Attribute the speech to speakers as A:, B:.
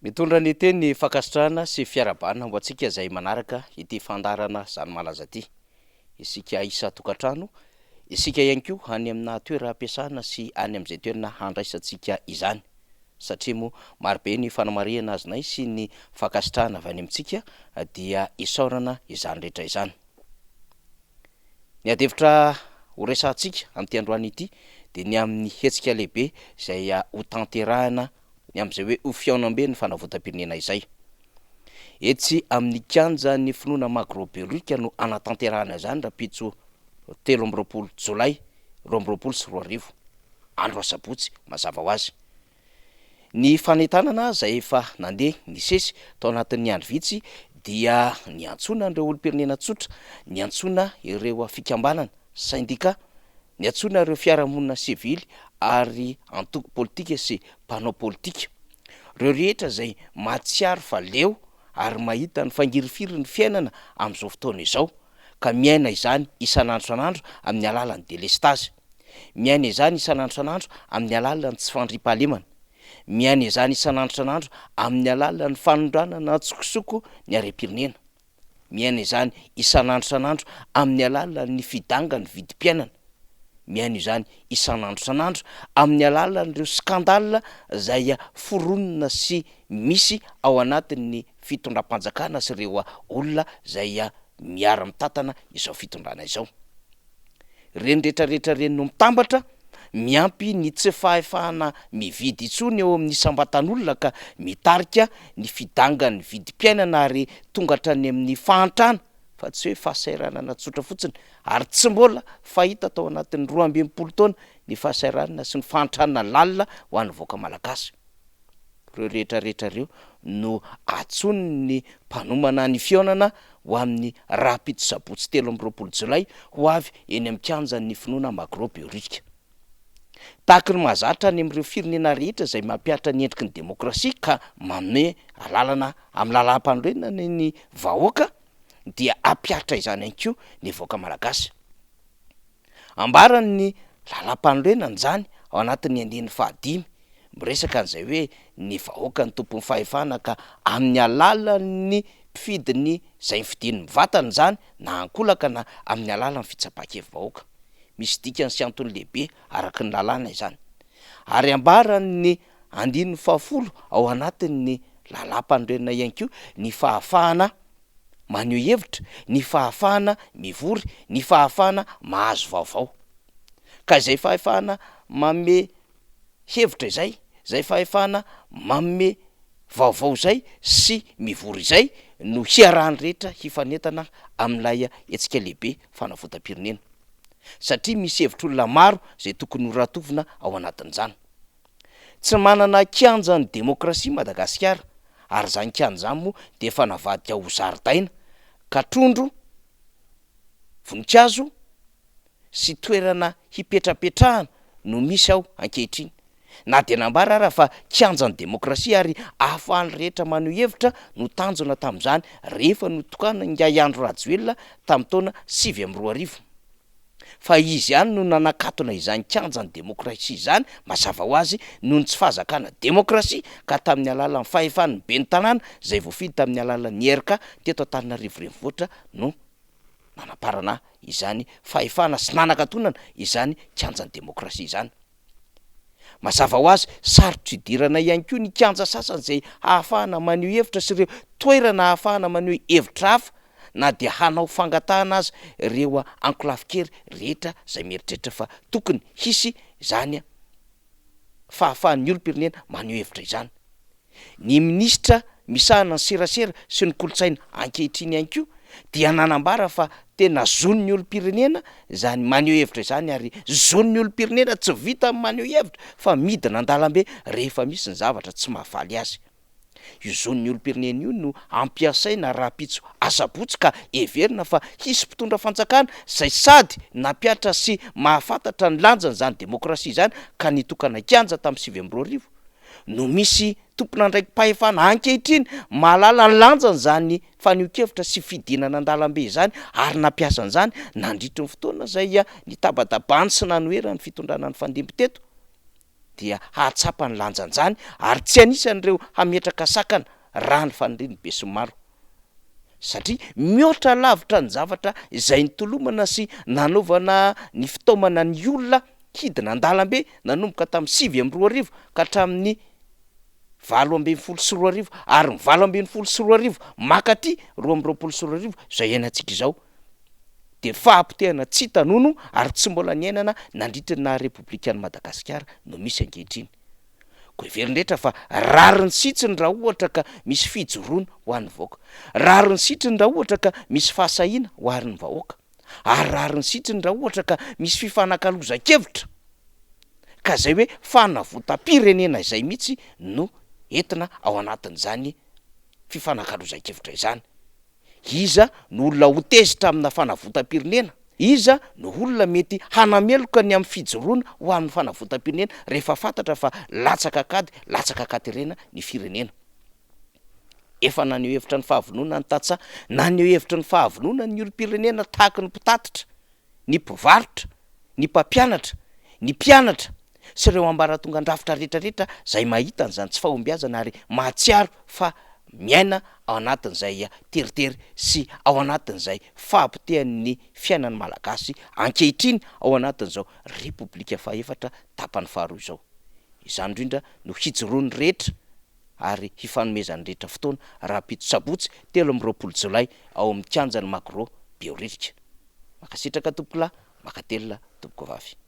A: Mitondra ny teny fankasitrahana sy fiarabana ho antsika izay manaraka ity fandarana zany malaza ty. Isika isa tokantrano, isika ihany koa any amina toeram-piasana sy any amin'izay toerana handraisantsika izany. Satria moa marobe ny fanamarihana azinay sy ny fankasitrahana avy any amintsika dia isaorana izany rehetra izany. Ny adevitra horesantsika amin'ity androany ity dia ny amin'ny hetsika lehibe izay ho tanterahana ny amin'izay hoe ho fiaonambe ny fanavotam-pirenena izay. Etsy amin'ny kanja ny finoana magroberika no anatanterahana izany rapitso 13 Jolay 2024 andro asabotsy mazava ho azy. Ny fanentanana izay efa nandeha ny sesy tao anatin'ny andro vitsy dia ny antsoina ireo olom-pirenena tsotra, ny antsoina ireo fikambanana syndika, ny antsoina ireo fiarahamonina sivily ary antoko politika sy mpanao politika. Ireo rehetra izay mahatsiaro fa leo ary mahita ny fangirifiry ny fiainana amin'izao fotoana izao ka miaina izany isan'andro san'andro amin'ny alalan'ny delestazy, miaina izany isan'andro san'andro amin'ny alalan'ny tsy fandriam-pahalemana, miaina izany isan'andro san'andro amin'ny alalan'ny fanondrana na tsokosoko ny harem-pirenena, miaina izany isan'andro san'andro amin'ny alalan'ny fidangany vidim-piainana, miaina izany isan'andro san'andro amin'ny alalan'ireo skandala izay foronina sy misy ao anatin'ny fitondram-panjakana sy ireo olona izay miara-mitantana izao fitondrana izao. Ireny rehetrarehetra reny no mitambatra miampy ny tsy fahefahana mividy itsony eo amin'ny sambatan'olona ka mitarika ny fidangany vidim-piainana ary tongatra ny amin'ny fahantrana fa tsy hoe fahasairanana tsotra fotsiny ary tsy mbola fahita tao anatin'ny 12 taona ny fahasairanana sy ny fahantranana lalina ho an'ny voaka malagasy. Ireo rehetrarehetra ireo no atsony ny mpanomana ny fiaonana ho amin'ny rapitso sabotsy 13 Jolay ho avy eny amin'ny kianjan'ny finoana magroberika. Tahaka ny mahazatra any amin'ireo firenena rehetra izay mampiatra ny endriky ny demokrasia ka manome lalana amin'ny lalam-panorenana ny vahoaka dia ampiatra izany ihany koa ny voaka malagasy. Ambarany ny lalam-panorenana izany ao anatin'ny andin'ny 15 miresaka an'izay hoe ny vahoaka ny tompon'ny fahefana ka amin'ny alalan'ny mpifidiny izay fidiny mivantana izany na ankolaka na amin'ny alalan'ny fitsapakevy-vahoaka. Misy dikany sy antony lehibe araky ny lalàna izany. Ary ambarany 19 ao anatin'ny lalam-panorenana ihany koa ny fahafahana maneho hevitra, ny fahafahana mivory, ny fahafahana mahazo vaovao. Ka izay fahefahana manome hevitra izay fahefahana manome vaovao izay sy mivory izay no hiarahany rehetra hifanentana amin'ilay hetsika lehibe fanavotam-pirenena. Satria misy hevitr'olona maro izay tokony horatovina ao anatin'izany. Tsy manana kianja ny demokrasia Madagasikara ary izany kianja izany moa dia efa navadika ho zaridaina ka trondro, voninkazo sy toerana hipetrapetrahana no misy ao ankehitriny. Na dia nambara raha fa kianja ny demokrasia ary ahafahan'ny rehetra maneho hevitra no tanjona tamin'izany rehefa notokana Ngai Andro Rajoelina tamin'ny taona 2012. Fa izy ihany no nanakatona izany kianja ny demokrasia izany mazava ho azy noho ny tsy fahazakana demokrasia ka tamin'ny alalan'ny fahefan'ny ben'ny tanàna izay voafidy tamin'ny alalan'ny ERK teto Antananarivo renivohitra no nanaparana izany fahefana sy nanakatonana izany kianja ny demokrasia izany. Mazava ho azy sarotra idirana ihany koa ny kianja sasany izay ahafahana maneho hevitra sy ireo toerana ahafahana maneho hevitra hafa na dia hanao fangatahana azy ireo ankolafikery rehetra izay mieritreritra fa tokony hisy izany fahafahan'ny olom-pirenena maneho hevitra izany. Ny minisitra misahana ny serasera sy ny kolotsaina ankehitriny ihany koa dia nanambara fa tena zon'ny olom-pirenena izany maneho hevitra izany ary zon'ny olom-pirenena tsy vita maneho hevitra fa midina an-dalambe rehefa misy ny zavatra tsy mahafaly azy. Io zon'ny olom-pirenena io no ampiasaina rapitso asabotsy ka everina fa hisy mpitondra fanjakana izay sady nampiatra sy mahafantatra ny lanjan'izany demokrasia izany ka nitokana kianja tamin'ny 2012 no misy tompon'andraiki mpahefana ankehitriny mahalala ny lanjan'izany faneho-kevitra sy fidinana an-dalambe izany ary nampiasa an'izany nandritry ny fotoana izay nitabadabany sy nanoherany fitondrana ny fandimby teto. dia hahatsapa ny lanjanjany ary tsy anisan'ireo hametraka sakana raha ny faniriny be sy maro satria mihoatra lavitra ny zavatra izay nitolomana sy nanaovana ny fitaomana ny olona hidina an-dalambe nanomboka tamin'ny 7 ka hatramin'ny 7 ary ny 7 makaty 2 zay iainantsika izao de fahampotehana tsy tanono ary tsy mbola ny ainana nandritrina republikan'ny Madagasikara no misy ankehitriny ko iverindrehetra fa rariny sitsiny raha ohatra ka misy fijoroana ho an'ny vahoaka rariny sitriny raha ohatra ka misy fahasahiana ho an'ny vahoaka ary rariny sitriny raha ohatra ka misy fifanakaloza-kevitra ka zay hoe fanavotam-pirenena izay mihitsy no entina ao anatin'izany fifanakaloza-kevitra izany iza no olona ho tezitra amina fanavotam-pirenena iza no olona mety hanameloka ny amin'ny fijoroana ho amin'ny fanavotam-pirenena rehefa fantatra fa latsaka katerena ny firenena efa naneho hevitra ny fahavonona ny tatsa naneho hevitra ny fahavonona ny olom-pirenena tahaka ny mpitatitra ny mpivarotra ny mpampianatra ny mpianatra sy ireo ambaratongan-drafitra rehetrarehetra zay mahita an'izany tsy fahombiazana ary mahatsiaro fa miaina ao anatin'izay teritery sy ao anatin'izay fahampitehan'ny fiainan'ny malagasy ankehitriny ao anatin'izao repoblika fahaefatra tapany faharoa izao izany indrindra no hijoroany rehetra ary hifanomezany rehetra fotoana raha-pito sabotsy 13 jolay ao amin'ny kianjan'ny Macro Beoririka makasitraka tompoko lahy makatelona tompoko vavy